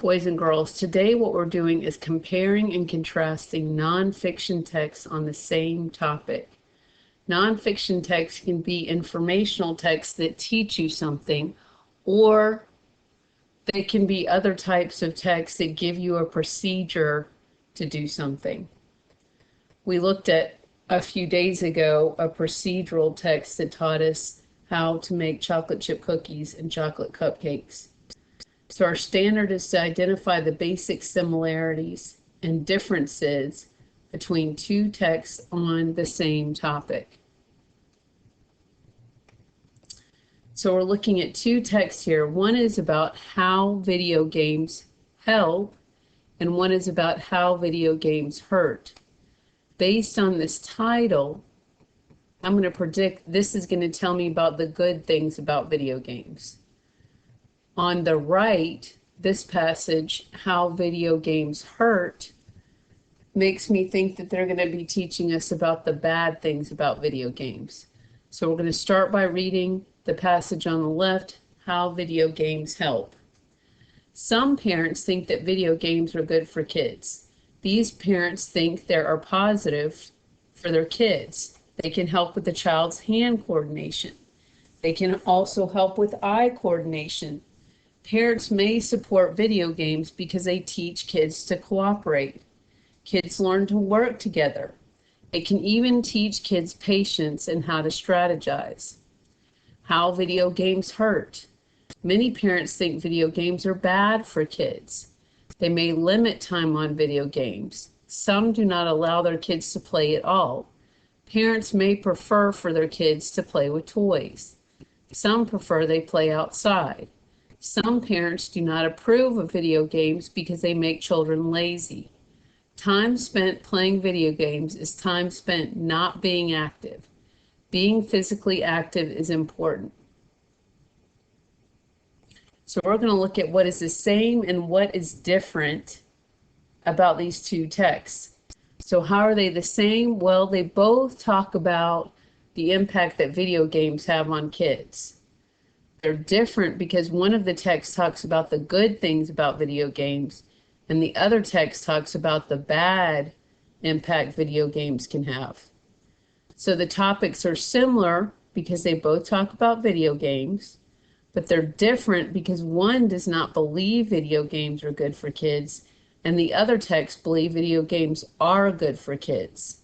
Boys and girls, today what we're doing is comparing and contrasting nonfiction texts on the same topic. Nonfiction texts can be informational texts that teach you something, or they can be other types of texts that give you a procedure to do something. We looked at a few days ago a procedural text that taught us how to make chocolate chip cookies and chocolate cupcakes. So our standard is to identify the basic similarities and differences between two texts on the same topic. So we're looking at two texts here. One is about how video games help, and one is about how video games hurt. Based on this title, I'm going to predict this is going to tell me about the good things about video games. On the right, this passage, how video games hurt, makes me think that they're going to be teaching us about the bad things about video games. So we're going to start by reading the passage on the left, how video games help. Some parents think that video games are good for kids. These parents think they are positive for their kids. They can help with the child's hand coordination. They can also help with eye coordination. Parents may support video games because they teach kids to cooperate. Kids learn to work together. It can even teach kids patience and how to strategize. How video games hurt. Many parents think video games are bad for kids. They may limit time on video games. Some do not allow their kids to play at all. Parents may prefer for their kids to play with toys. Some prefer they play outside. Some parents do not approve of video games because they make children lazy. Time spent playing video games is time spent not being active. Being physically active is important. So we're going to look at what is the same and what is different about these two texts. So how are they the same? Well, they both talk about the impact that video games have on kids. They're different because one of the texts talks about the good things about video games, and the other text talks about the bad impact video games can have. So the topics are similar because they both talk about video games, but they're different because one does not believe video games are good for kids, and the other texts believe video games are good for kids.